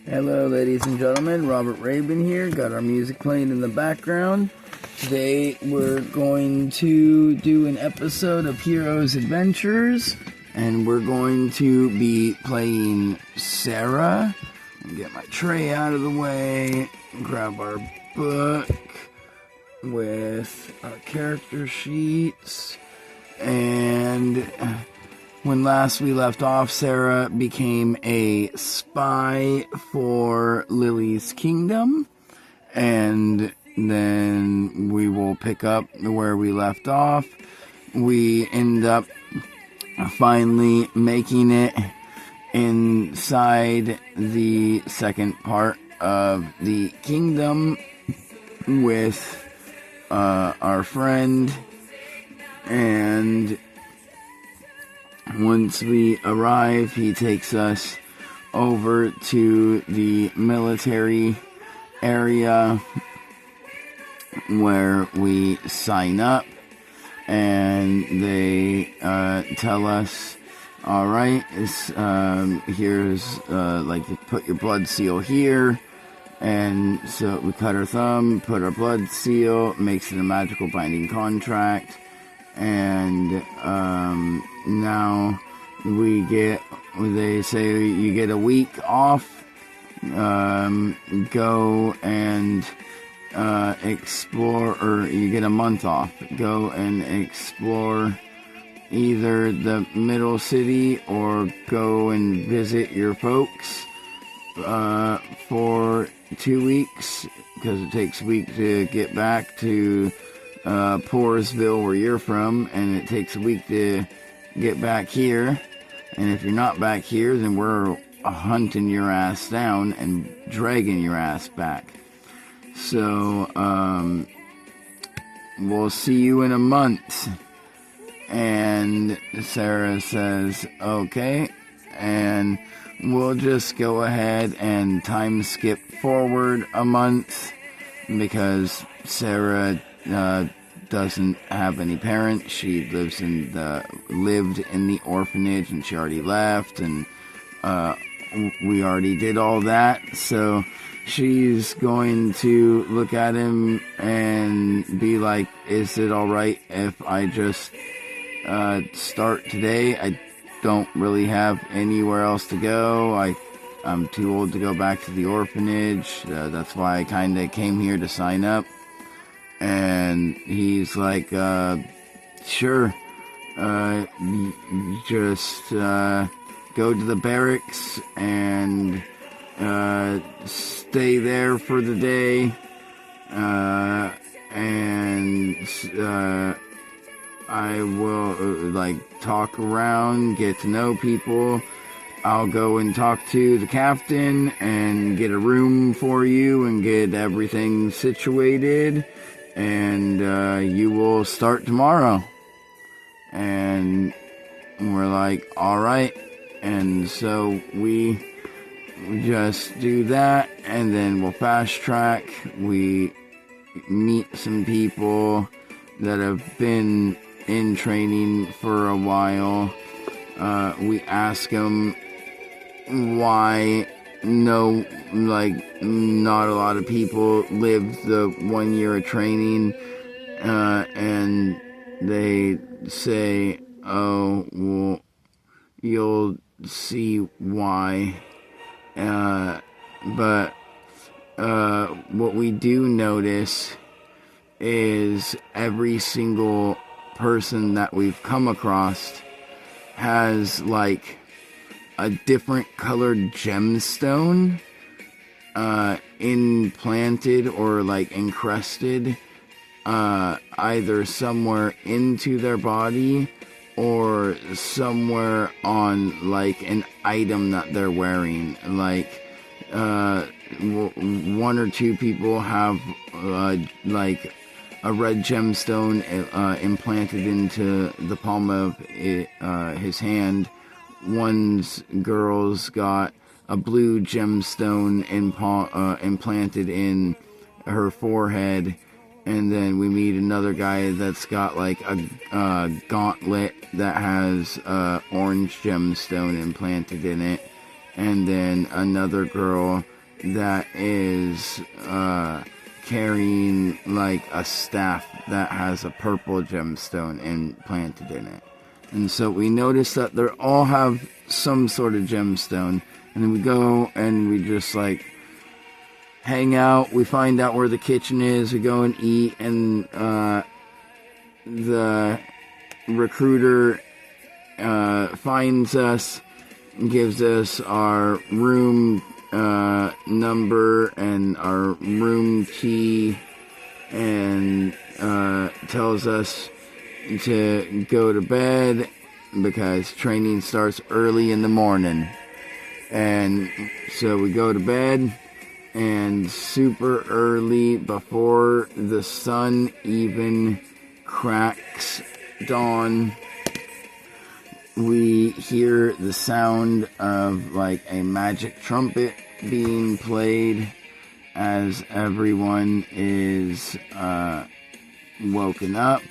Hello, ladies and gentlemen. Robert Rabin here. Got our music playing in the background. Today we're going to do an episode of Heroes Adventures, and we're going to be playing Sarah. Get my tray out of the way. Grab our book with our character sheets. And when last we left off, Sarah became a spy for Lily's kingdom, and then we will pick up where we left off. We end up finally making it inside the second part of the kingdom with our friend, and once we arrive, he takes us over to the military area where we sign up, and they tell us, all right, here's you put your blood seal here. And so we cut our thumb, put our blood seal, makes it a magical binding contract, and now they say you get a week off, go and explore, or you get a month off, go and explore either the middle city or go and visit your folks for 2 weeks, because it takes a week to get back to Poorsville, where you're from, and it takes a week to get back here. And if you're not back here, then we're hunting your ass down and dragging your ass back. So we'll see you in a month. And Sarah says, okay, and we'll just go ahead and time skip forward a month, because Sarah doesn't have any parents. She lived in the orphanage, and she already left, and we already did all that. So she's going to look at him and be like, is it alright if I just start today? I don't really have anywhere else to go. I'm too old to go back to the orphanage. That's why I kind of came here to sign up. And he's like, sure. Just go to the barracks and stay there for the day. And I will talk around, get to know people. I'll go and talk to the captain and get a room for you and get everything situated, and you will start tomorrow. And we're like, all right. And so we just do that, and then we'll fast track. We meet some people that have been in training for a while. We ask them why not a lot of people lived the 1 year of training, and they say, oh, well, you'll see why. But what we do notice is every single person that we've come across has a different colored gemstone implanted or encrusted either somewhere into their body or somewhere on an item that they're wearing. One or two people have a red gemstone implanted into the palm of his hand. One's girl's got a blue gemstone implanted in her forehead, and then we meet another guy that's got a gauntlet that has orange gemstone implanted in it, and then another girl that is carrying like a staff that has a purple gemstone implanted in it. And so we notice that they all have some sort of gemstone, and then we go and we just like hang out. We find out where the kitchen is, we go and eat, and the recruiter finds us, gives us our room number and our room key, and tells us to go to bed because training starts early in the morning. And so we go to bed, and super early, before the sun even cracks dawn, we hear the sound of like a magic trumpet being played as everyone is woken up,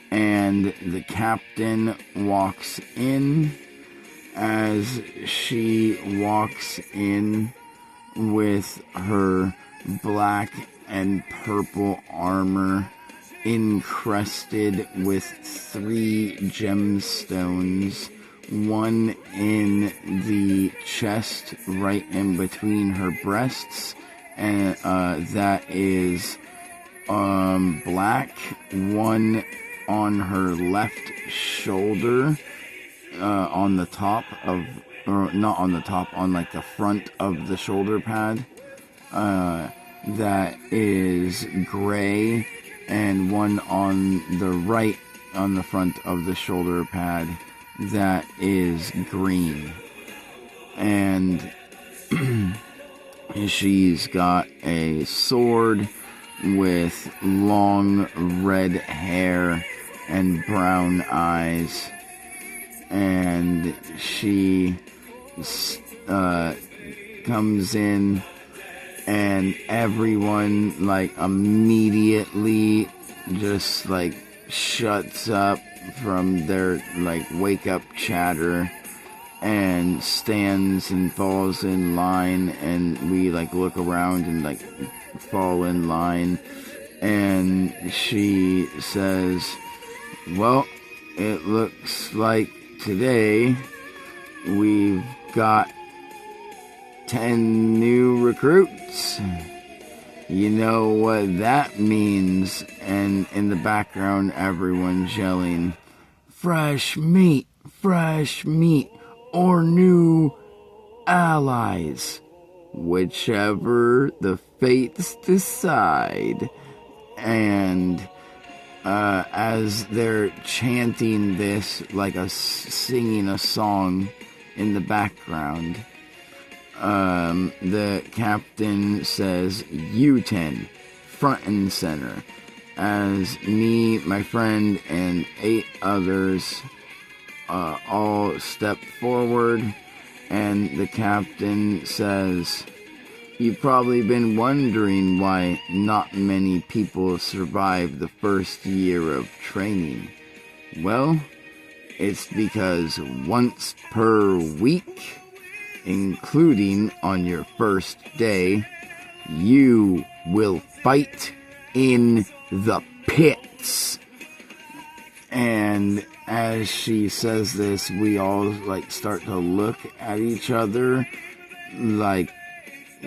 and the captain walks in. As she walks in with her black and purple armor encrusted with 3 gemstones, one in the chest right in between her breasts, and that is black, one on her left shoulder, on the top of, or not on the top, on like the front of the shoulder pad, that is gray, and one on the right on the front of the shoulder pad that is green. And she's got a sword with long red hair and brown eyes, and she comes in, and everyone like immediately just like shuts up from their like wake up chatter and stands and falls in line, and we like look around and like fall in line, and she says, well, it looks like today we've got 10 new recruits. You know what that means? And in the background, everyone's yelling, fresh meat, or new allies, whichever the fates decide. And as they're chanting this, like singing a song in the background, the captain says, U-10, front and center, as me, my friend, and 8 others all step forward, and the captain says, you've probably been wondering why not many people survive the first year of training. Well, it's because once per week, including on your first day, you will fight in the pits. And as she says this, we all like start to look at each other. Like,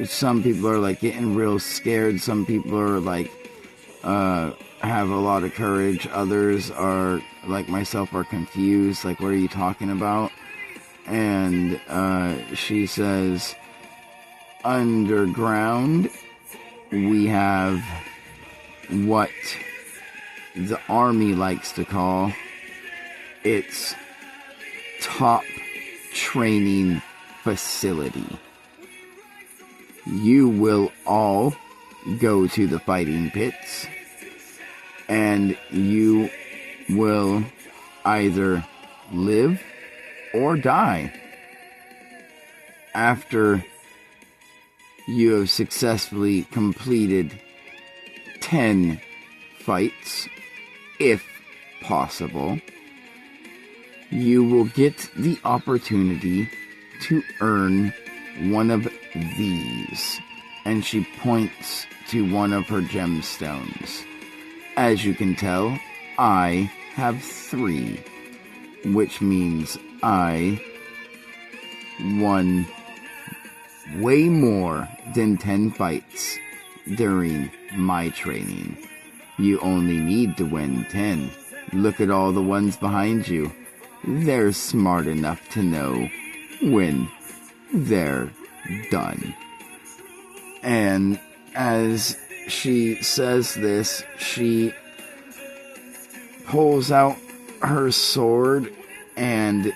some people are like getting real scared, some people are like have a lot of courage, others are like myself are confused, like, what are you talking about? And she says, underground we have what the army likes to call its top training facility. You will all go to the fighting pits, and you will either live or die. After you have successfully completed 10 fights, if possible, you will get the opportunity to earn one of these. And she points to one of her gemstones. As you can tell, I have 3, which means I won way more than 10 fights during my training. You only need to win 10. Look at all the ones behind you. They're smart enough to know when they're done. And as she says this, she pulls out her sword and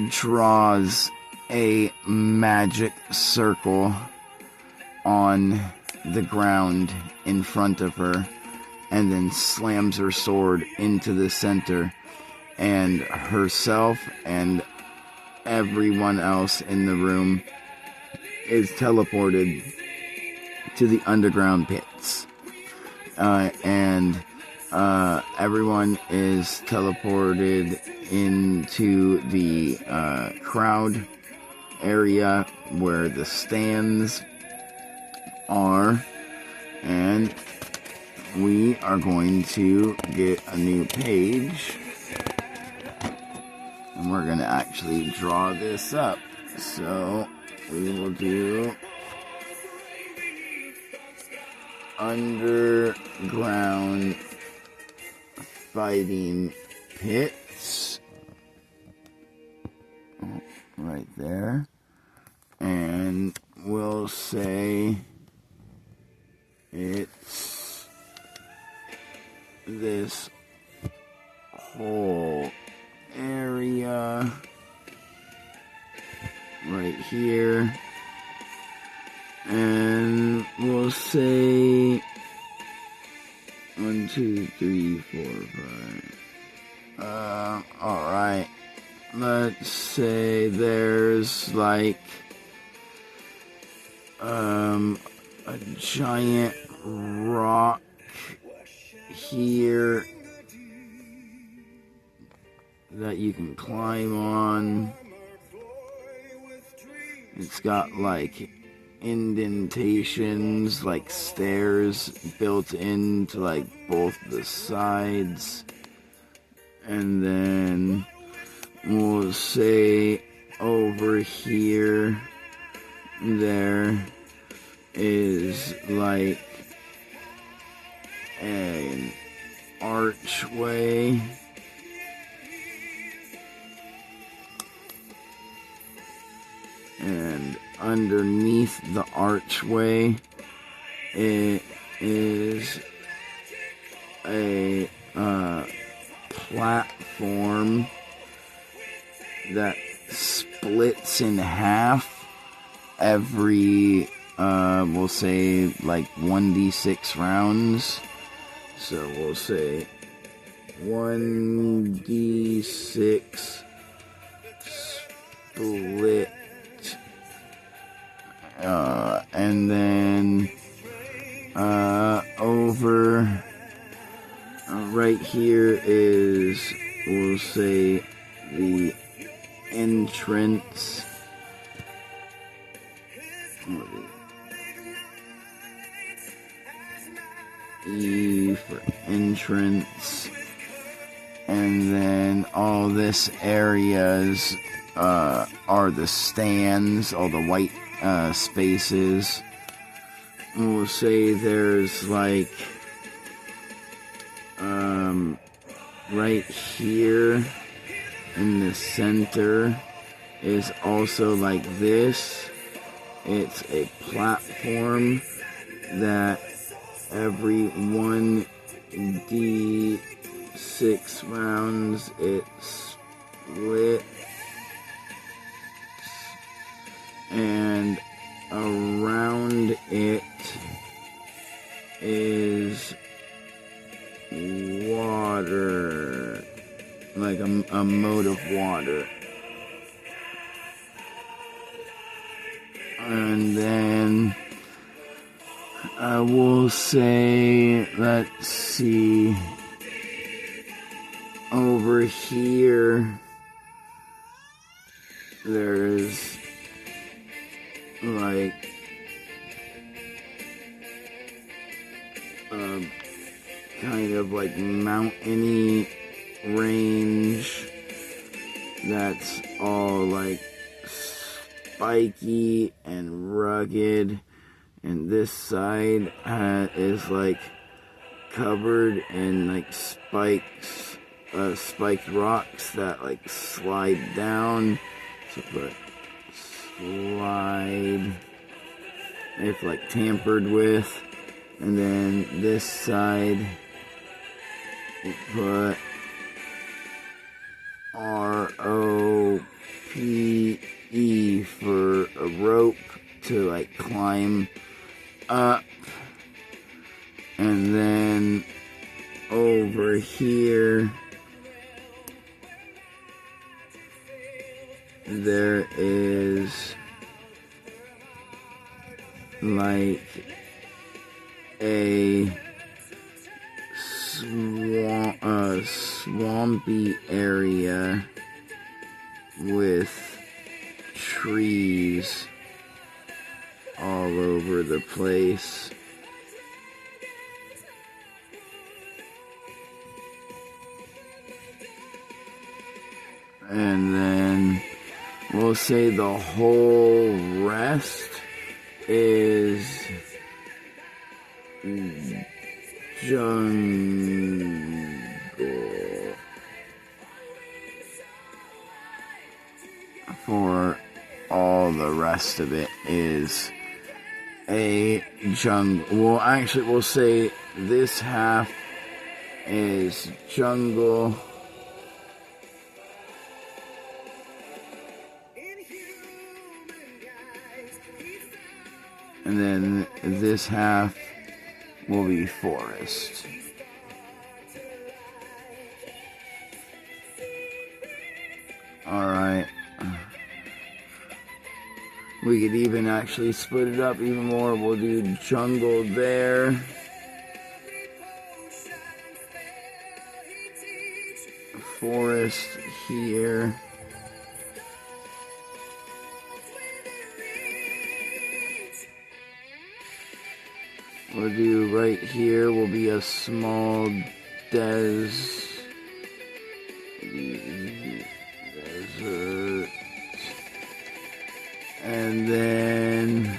draws a magic circle on the ground in front of her, and then slams her sword into the center, and herself and everyone else in the room is teleported to the underground pits. And everyone is teleported into the crowd area where the stands are, and we are going to get a new page, and we're going to actually draw this up. So we will do underground fighting pits right there, and we'll say it's this whole area right here, and we'll say 1, 2, 3, 4, 5. Alright, let's say there's like a giant rock here that you can climb on. It's got like indentations, like stairs built into like both the sides. And then we'll say over here there is like an archway, and underneath the archway it is a platform that splits in half every we'll say like 1d6 rounds. So we'll say 1d6 split, and then over right here is, we'll say, the entrance. E for entrance, and then all this areas are the stands, all the white spaces. We'll say there's like right here in the center is also like this. It's a platform that every 1d6 rounds it splits, and around it is water, like a moat of water. And then I will say, let's see, over here there's like kind of like mountainy range that's all like spiky and rugged, and this side is like covered in like spiked rocks that like slide down. So put slide if like tampered with. And then this side we put ROPE for a rope to like climb up. And then over here there is like a swampy area with trees all over the place. And then we'll say the whole rest is jungle. For all the rest of it is a jungle. Well, actually, we'll say this half is jungle. And then this half will be forest. Alright. We could even actually split it up even more. We'll do jungle there. Forest here. We'll do right here will be a small desert. And then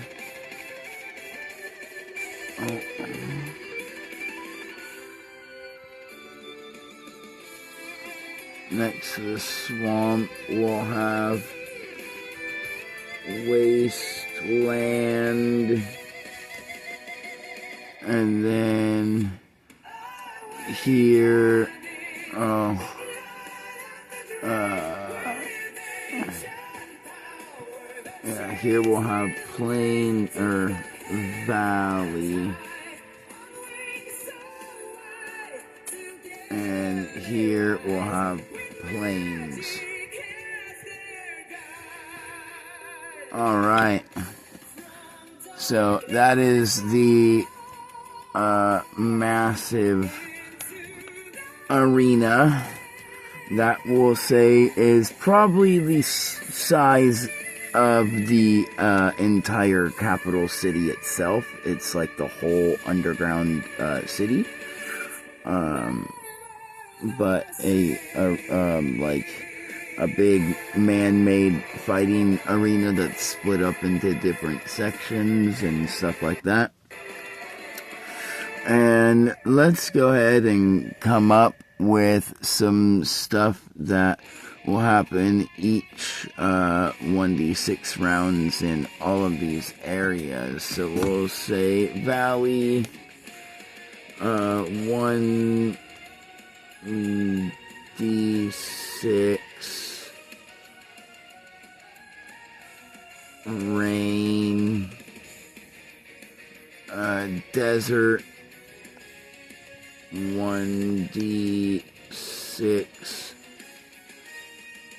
next to the swamp we'll have wasteland. And then here, here we'll have plain or valley. And here we'll have plains. Alright. So that is the massive arena that we'll say is probably the size of the entire capital city itself. It's like the whole underground city, but like a big man-made fighting arena that's split up into different sections and stuff like that. And let's go ahead and come up with some stuff that will happen each 1d6 rounds in all of these areas. So we'll say valley, 1d6, rain, desert, 1d6,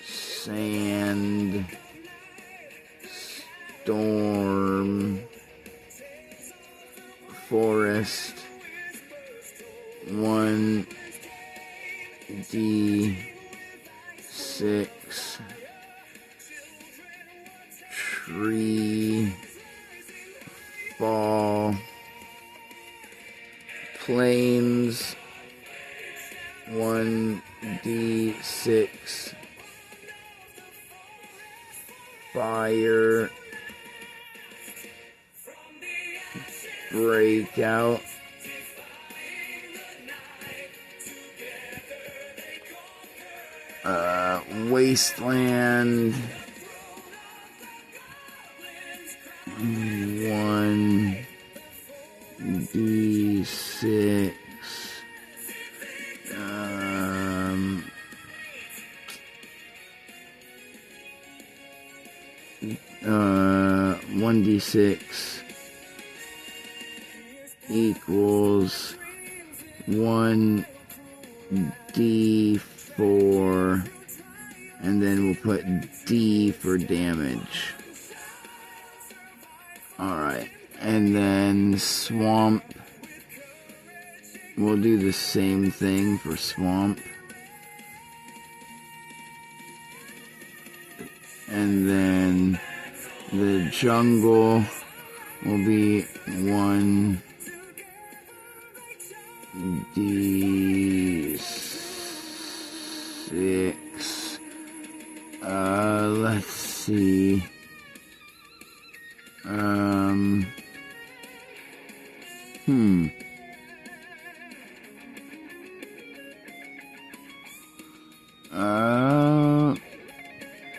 sand, storm, forest, 1d6, tree, ball, planes, 1d6, fire, breakout, wasteland, 1d6, 1d6 equals 1d4, and then we'll put D for damage. Alright, and then swamp, we'll do the same thing for swamp. And then the jungle will be 1d6. Let's see.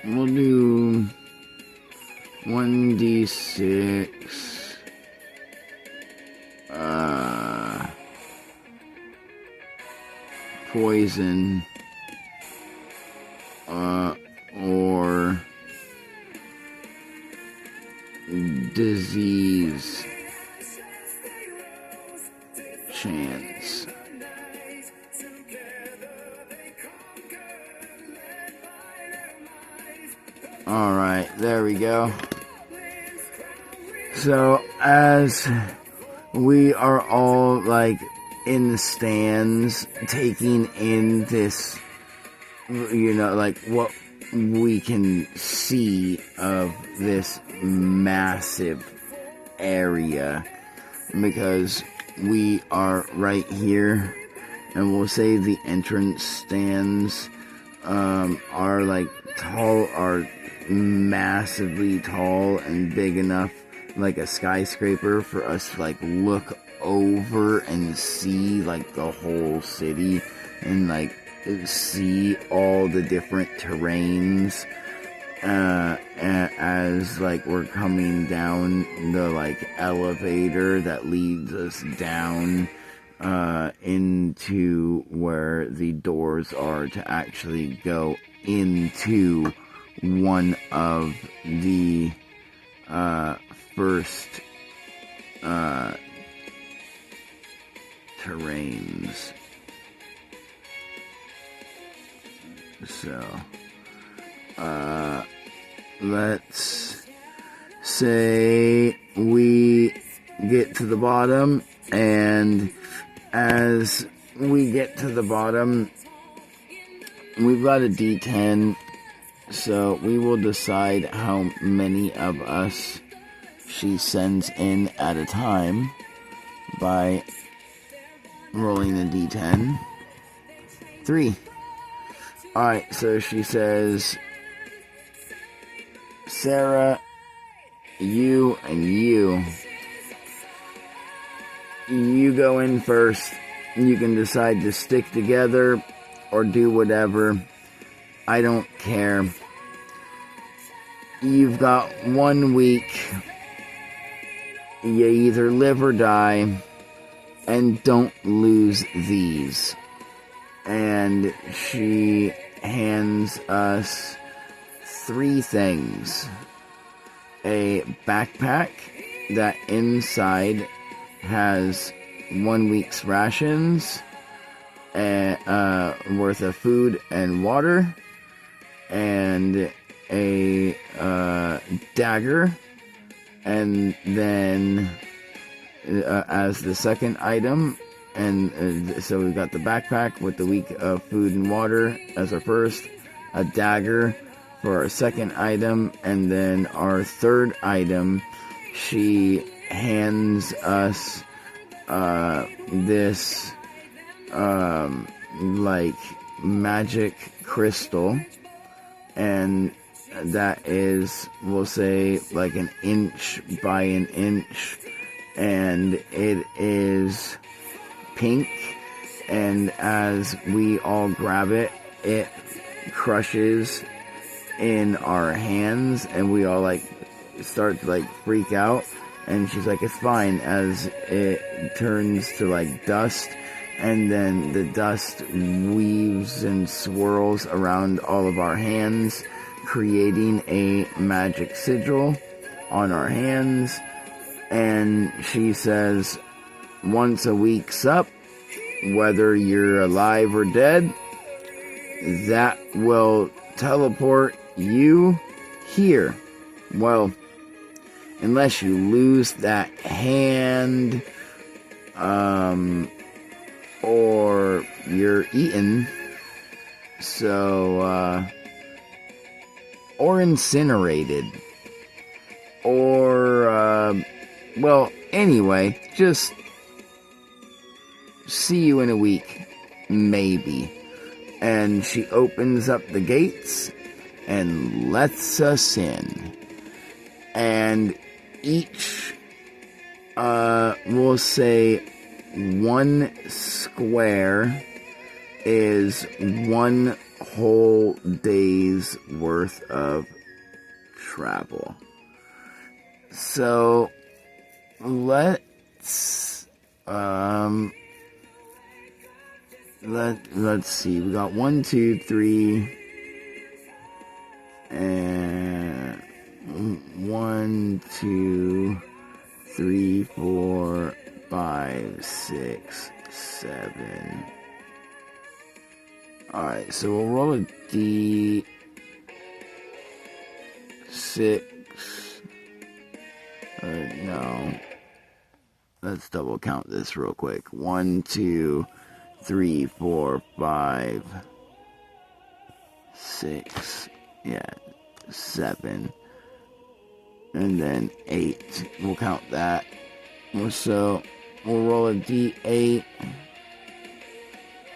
We'll do 1d6. Poison. Or disease chance. Alright, there we go. So, as we are all, like, in the stands, taking in this, you know, like, what we can see of this massive area, because we are right here, and we'll say the entrance stands are like tall, are massively tall and big enough, like a skyscraper, for us to like look over and see like the whole city and like see all the different terrains as like we're coming down the like elevator that leads us down into where the doors are to actually go into one of the first terrains. So let's say we get to the bottom, and as we get to the bottom, we've got a D10, so we will decide how many of us she sends in at a time by rolling a D10. 3. Alright, so she says, Sarah, you and you go in first. You can decide to stick together or do whatever. I don't care. You've got 1 week. You either live or die, and don't lose these. And she hands us 3 things. A backpack that inside has 1 week's rations worth of food and water, and a dagger, and then as the second item, and so we've got the backpack with the week of food and water as our first, a dagger for our second item, and then our third item, she hands us this like magic crystal, and that is, we'll say, like an inch by an inch, and it is pink, and as we all grab it, it crushes in our hands, and we all like start to like freak out, and she's like, it's fine, as it turns to like dust, and then the dust weaves and swirls around all of our hands, creating a magic sigil on our hands. And she says, once a week's up, whether you're alive or dead, that will teleport you here. Well, unless you lose that hand, or you're eaten, so, or incinerated, or, well, anyway, just see you in a week, maybe. And she opens up the gates and lets us in. And each, we'll say, one square is one whole day's worth of travel. So let's let's see. We got 1, 2, 3, and 1, 2, 3, 4, 5, 6, 7. Alright, so we'll roll a D6. No. Let's double count this real quick. 1, 2, 3, 4, 5, 6. Yeah, 7. And then 8. We'll count that. So we'll roll a D8.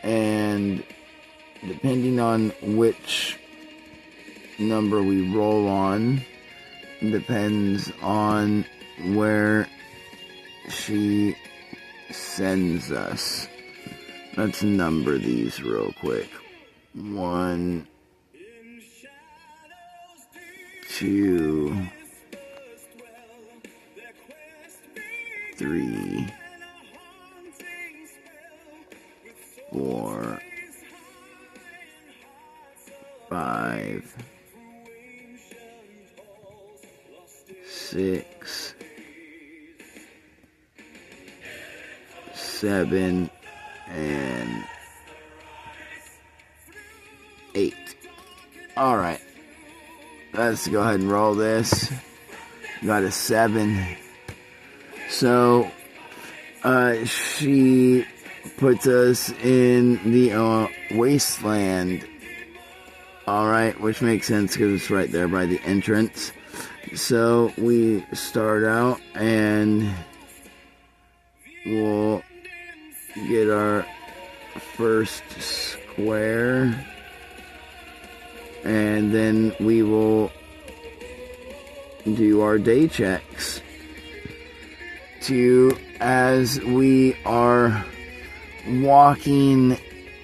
And depending on which number we roll on, depends on where she sends us. Let's number these real quick. 1, 2, 3, 4, 5, 6, 7, and 8. Alright. Let's go ahead and roll this. Got a 7. So, she puts us in the wasteland. Alright, which makes sense because it's right there by the entrance. So, we start out and we'll get our first square, and then we will do our day checks as we are walking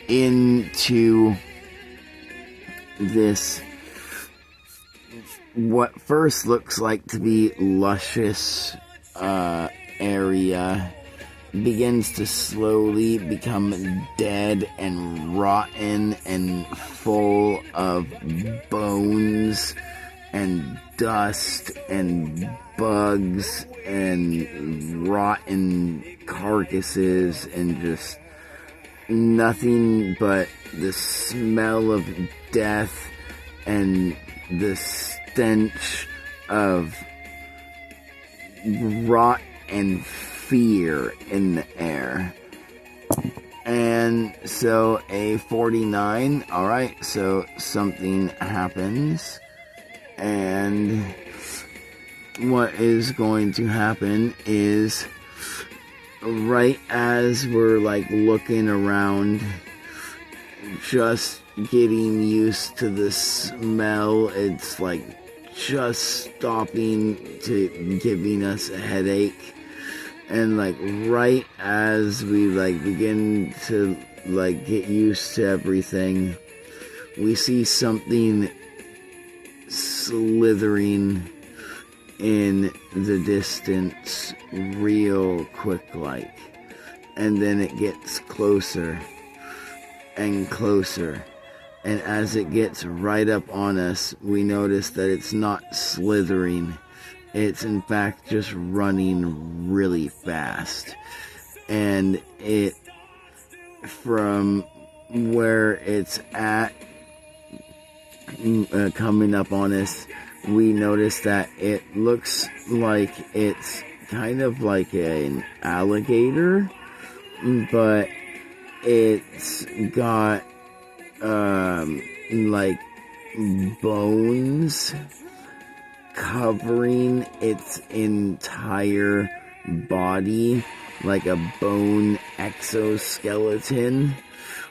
into this what first looks like to be luscious area begins to slowly become dead and rotten and full of bones and dust and bugs and rotten carcasses and just nothing but the smell of death and the stench of rot and fear in the air. And so a 49, alright, so something happens, and what is going to happen is, right as we're like looking around, just getting used to the smell, it's like just stopping to giving us a headache. And like right as we like begin to like get used to everything, we see something slithering in the distance real quick like, and then it gets closer and closer, and as it gets right up on us, we notice that it's not slithering, it's in fact just running really fast. And it, from where it's at, coming up on us, we notice that it looks like it's kind of like an alligator, but it's got like bones covering its entire body, like a bone exoskeleton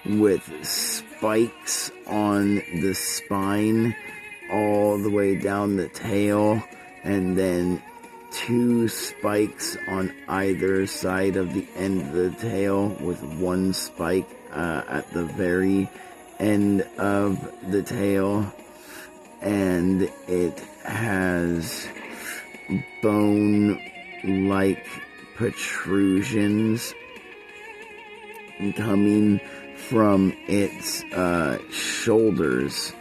with spikes on the spine all the way down the tail, and then 2 spikes on either side of the end of the tail, with 1 spike at the very end of the tail. And it has bone-like protrusions coming from its shoulders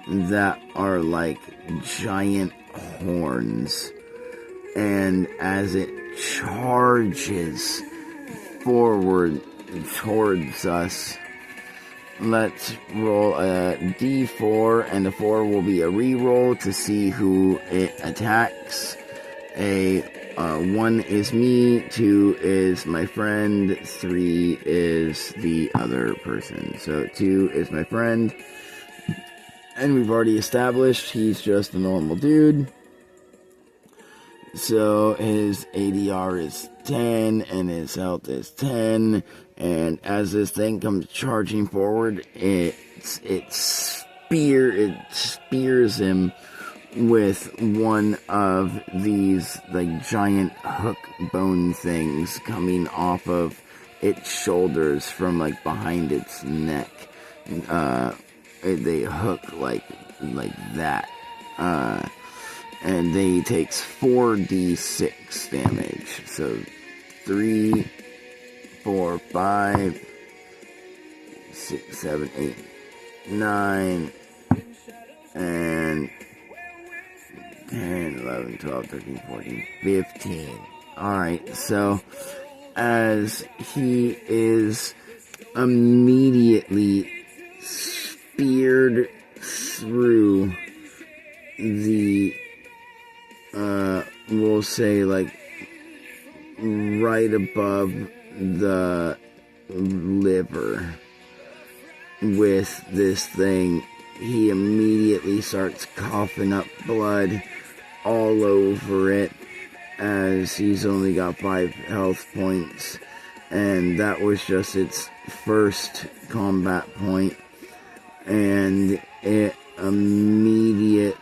that are like giant horns. And as it charges forward towards us, let's roll a d4, and the 4 will be a reroll to see who it attacks. 1 is me, 2 is my friend, 3 is the other person. So 2 is my friend, and we've already established he's just a normal dude. So his ADR is 10, and his health is 10, and as this thing comes charging forward, it spears him with one of these like giant hook bone things coming off of its shoulders from like behind its neck. They hook like that. And they takes 4d6 damage. So 3, 4, 5, 6, 7, 8, 9, and 10, 11, 12, 13, 14, 15. Alright, so as he is immediately speared through the, we'll say like right above the liver with this thing, he immediately starts coughing up blood all over it, as he's only got 5 health points, and that was just its first combat point. And it immediately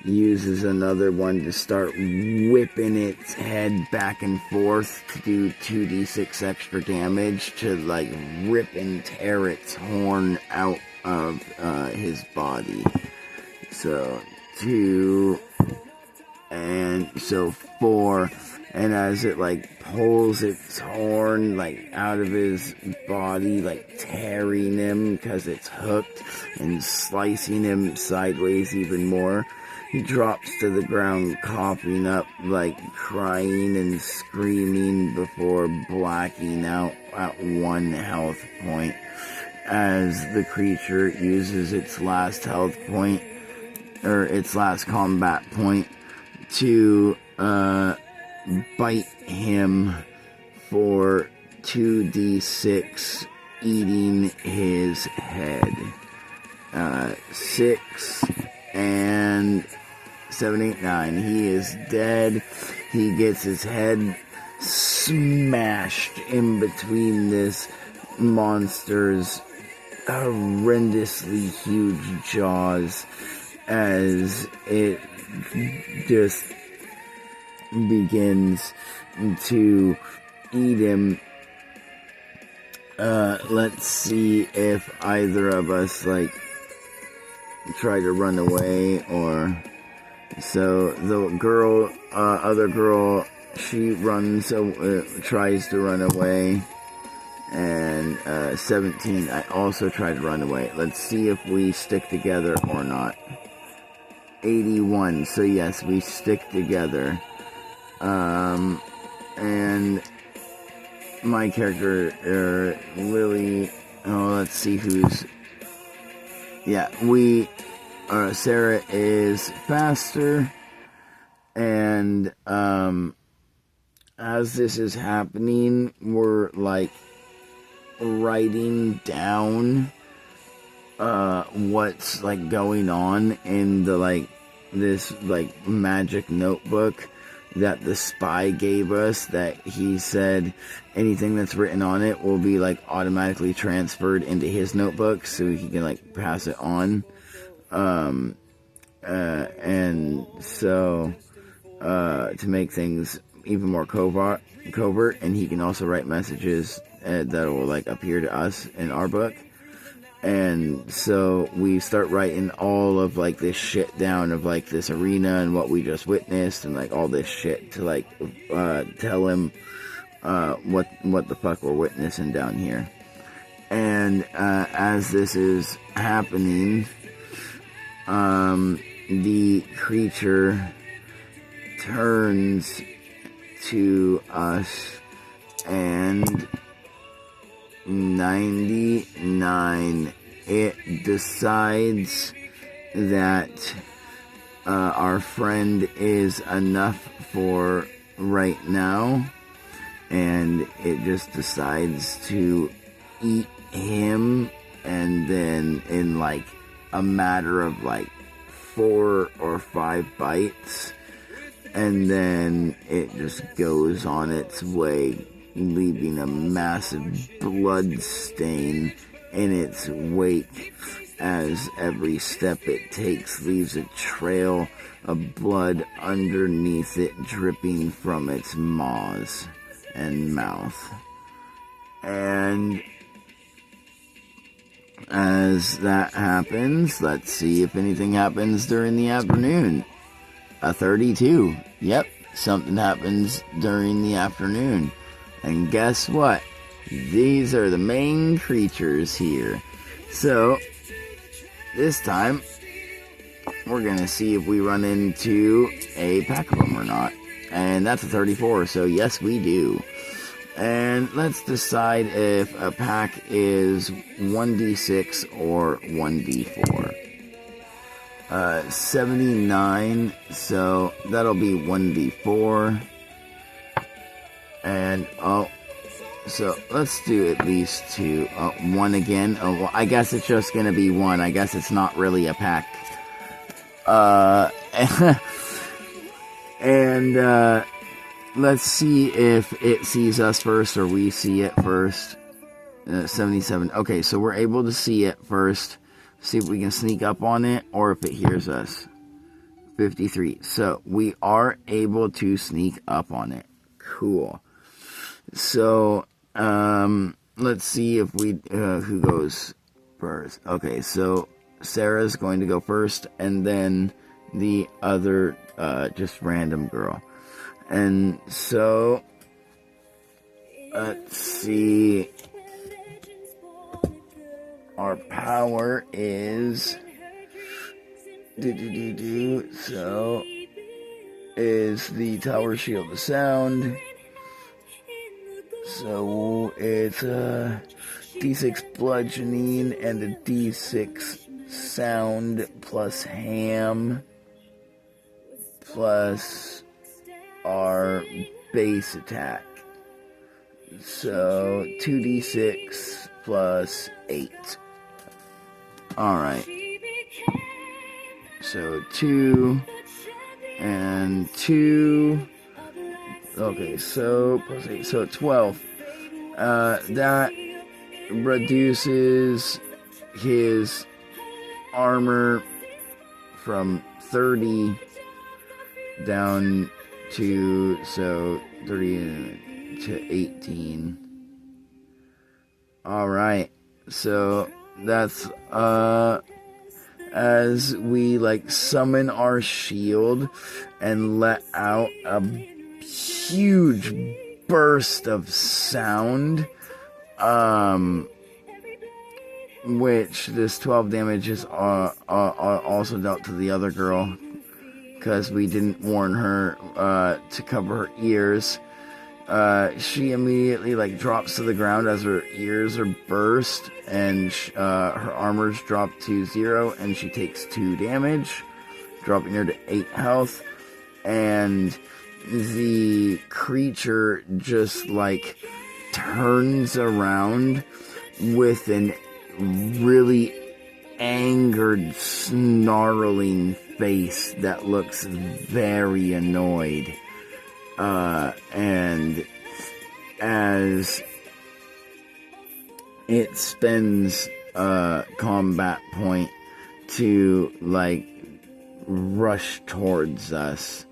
uses another one to start whipping its head back and forth to do 2d6 extra damage to like rip and tear its horn out of his body. So 2, and so 4, and as it like pulls its horn like out of his body, like tearing him because it's hooked and slicing him sideways even more, he drops to the ground coughing up, like crying and screaming before blacking out at 1 health point, as the creature uses its last health point, or its last combat point, to bite him for 2d6, eating his head. 6 and 789. He is dead. He gets his head smashed in between this monster's horrendously huge jaws as it just begins to eat him. Let's see if either of us, like, try to run away, or... So, the girl, other girl, she runs, tries to run away, and, 17, I also try to run away. Let's see if we stick together or not. 81, so yes, we stick together. And my character, Lily, let's see who's, yeah, Sarah is faster, and, as this is happening, we're, like, writing down, what's, like, going on in the, like, this, like, magic notebook that the spy gave us, that he said anything that's written on it will be, like, automatically transferred into his notebook so he can, like, pass it on. And so, to make things even more covert, and he can also write messages that will, like, appear to us in our book. And so we start writing all of, like, this shit down of, like, this arena and what we just witnessed and, like, all this shit to, like, tell him what the fuck we're witnessing down here. And as this is happening, the creature turns to us, and 99, it decides that our friend is enough for right now, and it just decides to eat him, and then in, like, a matter of, like, 4 or 5 bites, and then it just goes on its way, leaving a massive blood stain in its wake, as every step it takes leaves a trail of blood underneath it, dripping from its maws and mouth. And as that happens, let's see if anything happens during the afternoon. A 32. Yep, something happens during the afternoon. And guess what? These are the main creatures here. So, this time, we're gonna see if we run into a pack of them or not. And that's a 34, so yes, we do. And let's decide if a pack is 1d6 or 1d4. 79, so that'll be 1d4. And, so let's do at least 2. 1 again. Oh, well, I guess it's just gonna be 1. I guess it's not really a pack. And, let's see if it sees us first or we see it first. 77. Okay, so we're able to see it first. See if we can sneak up on it or if it hears us. 53. So we are able to sneak up on it. Cool. So, let's see if we, who goes first. Okay, so Sarah's going to go first, and then the other, just random girl. And so, let's see, our power is, so, is the Tower Shield of Sound. So, it's a D6 bludgeoning and a D6 sound plus ham plus our base attack. So 2d6 plus 8. Alright. So 2 and 2. Okay, so plus 8, so 12. That reduces his armor from 30 down to 30 to 18. Alright, so that's as we like summon our shield and let out a huge burst of sound, which this 12 damage is also dealt to the other girl, because we didn't warn her to cover her ears. She immediately like drops to the ground as her ears are burst, and her armor's dropped to 0, and she takes 2 damage, dropping her to 8 health. And the creature just like turns around with an really angered, snarling face that looks very annoyed. And as it spends a combat point to like rush towards us,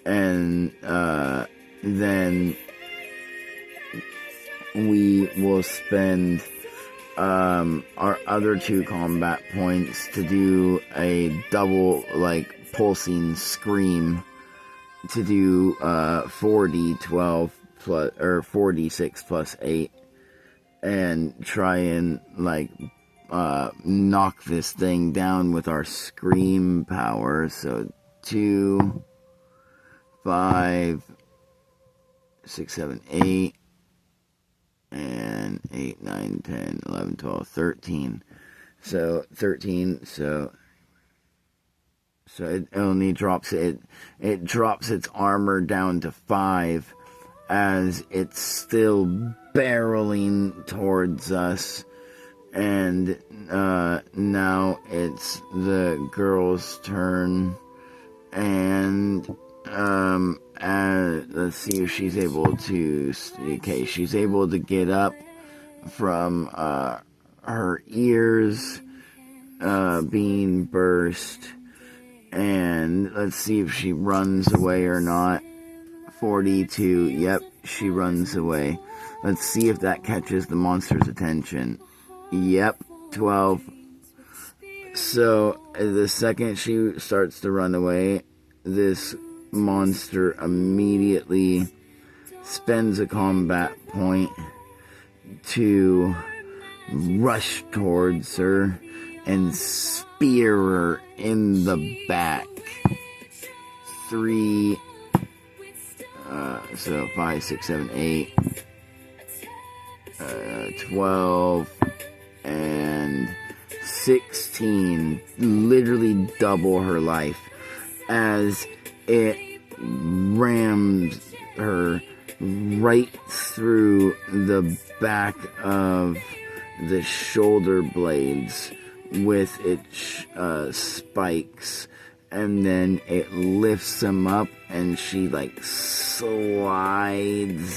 and then we will spend our other 2 combat points to do a double like pulsing scream to do 4d12 plus or 4d6 plus 8, and try and like knock this thing down with our scream power. So 2, 5, 6, 7, 8, and 8, 9, 10, 11, 12, 13. So 13, so it only drops it drops its armor down to 5 as it's still barreling towards us. And now it's the girl's turn, and let's see if she's able to. Okay, she's able to get up from her ears being burst, and let's see if she runs away or not. 42. Yep, she runs away. Let's see if that catches the monster's attention. Yep, 12. So the second she starts to run away, this monster immediately spends a combat point to rush towards her and spear her in the back. 3, so 5, 6, 7, 8, 12, and 16, literally double her life, as it rams her right through the back of the shoulder blades with its spikes, and then it lifts them up, and she like slides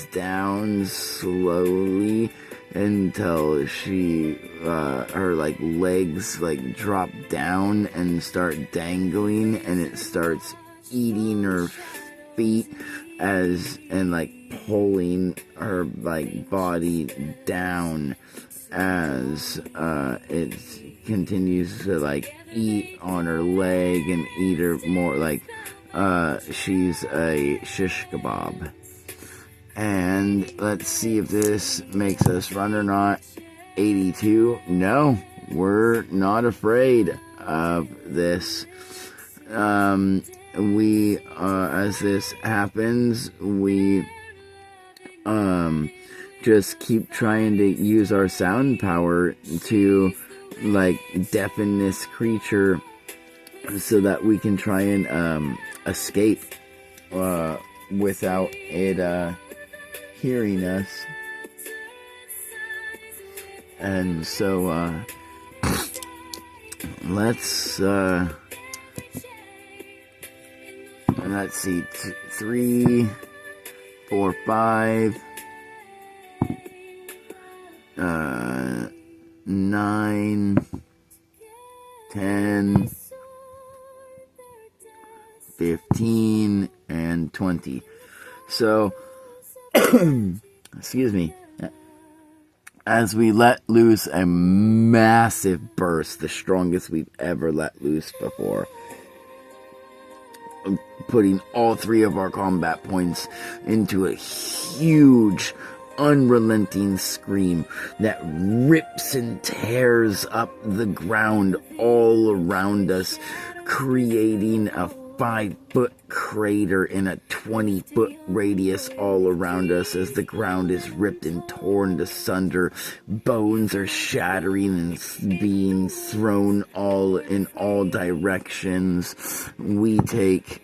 down slowly until she her like legs like drop down and start dangling, and it starts eating her feet and like pulling her like body down as it continues to like eat on her leg and eat her more like she's a shish kebab. And let's see if this makes us run or not. 82. No, we're not afraid of this. We as this happens, we just keep trying to use our sound power to like deafen this creature so that we can try and escape without it hearing us. And so let's let's see, 3, 4, 5, 9, 10, 15, and 20. So, excuse me, as we let loose a massive burst, the strongest we've ever let loose before, putting all 3 of our combat points into a huge, unrelenting scream that rips and tears up the ground all around us, creating a 5-foot crater in a 20-foot radius all around us as the ground is ripped and torn asunder. Bones are shattering and being thrown in all directions. We take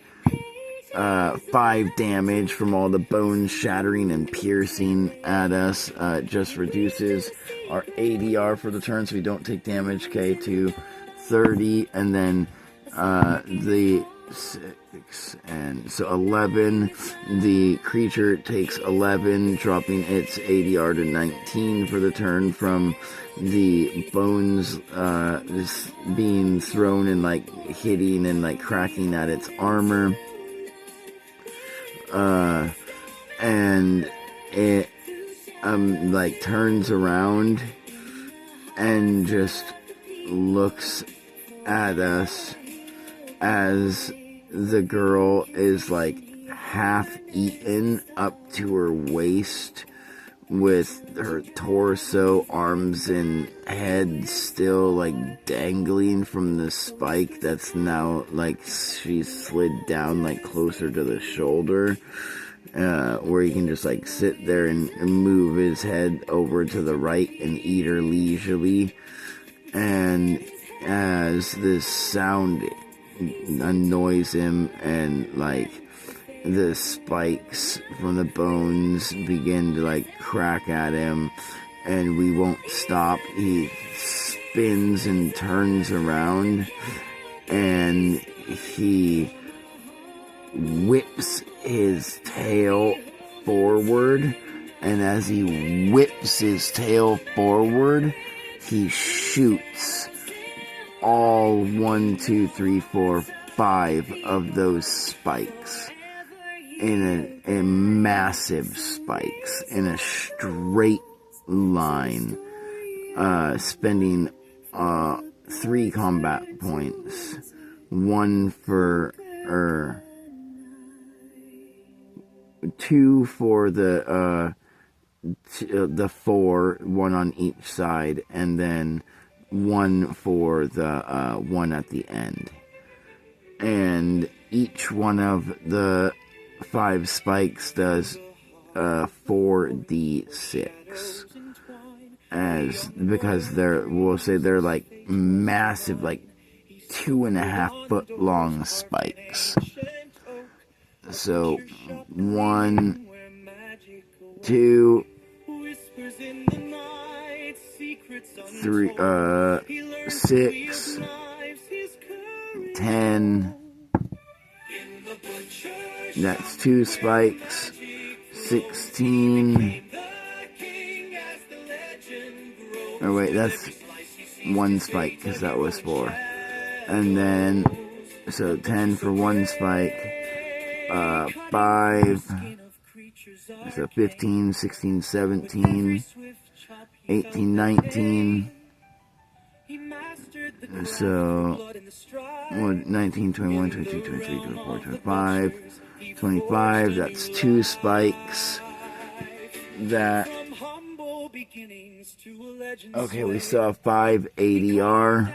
5 damage from all the bones shattering and piercing at us. Just reduces our ADR for the turn, so we don't take damage. Okay, to 30, and then the 6, and so 11. The creature takes 11, dropping its ADR to 19 for the turn from the bones being thrown and like hitting and like cracking at its armor. And it like turns around and just looks at us as the girl is like half eaten up to her waist, with her torso, arms, and head still like dangling from the spike that's now like she's slid down like closer to the shoulder, where he can just like sit there and move his head over to the right and eat her leisurely. And as this sound annoys him and like the spikes from the bones begin to like crack at him and we won't stop, he spins and turns around and he whips his tail forward, and as he whips his tail forward, he shoots all 1, 2, 3, 4, 5 of those spikes in a massive spikes in a straight line, spending 3 combat points, 1 for 2 for the 4, 1 on each side, and then 1 for the 1 at the end. And each one of the 5 spikes does 4d6, because they're like massive, like 2.5 foot long spikes. So 1, 2, 3, 6, 10. That's 2 spikes. 16. Oh wait, that's 1 spike because that was 4. And then, so 10 for 1 spike. 5. So 15, 16, 17, 18, 19. So 19, 21, 22, 23, 24, 25, 25. That's 2 spikes. That. Okay, we saw 5 ADR.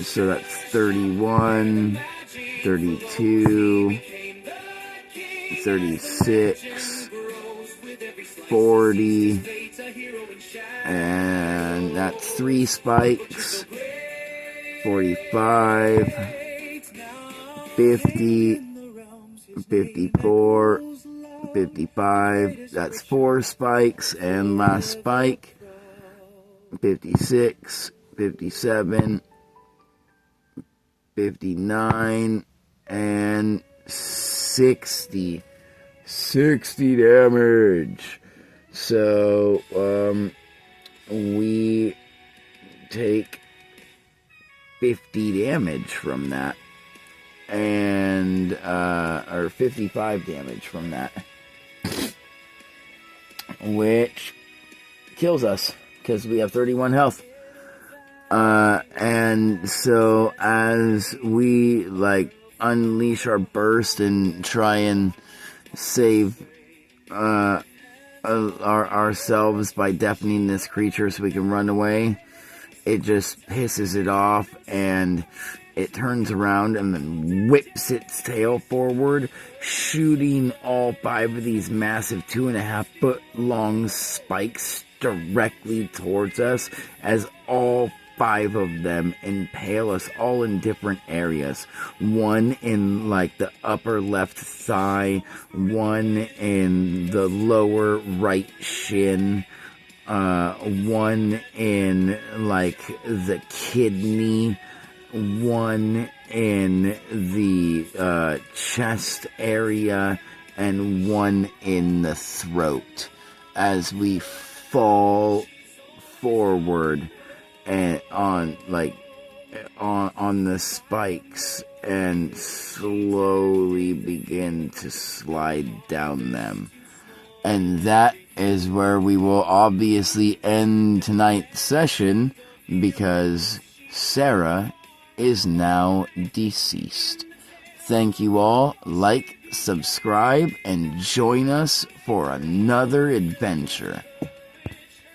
So that's 31, 32, 36, 40, and that's 3 spikes, 45, 50, 54, 55, that's 4 spikes, and last spike, 56, 57, 59, and 60. 60 damage. So, we take 50 damage from that. And, or 55 damage from that. Which kills us, because we have 31 health. And so as we, like, unleash our burst and try and save, ourselves by deafening this creature so we can run away, it just pisses it off, and it turns around and then whips its tail forward, shooting all 5 of these massive 2.5 foot long spikes directly towards us, as all 5 of them impale us, all in different areas. One in, like, the upper left thigh, one in the lower right shin, one in, like, the kidney, one in the chest area, and one in the throat, as we fall forward and on the spikes and slowly begin to slide down them. And that is where we will obviously end tonight's session, because Sarah is now deceased. Thank you all. Like, subscribe, and join us for another adventure.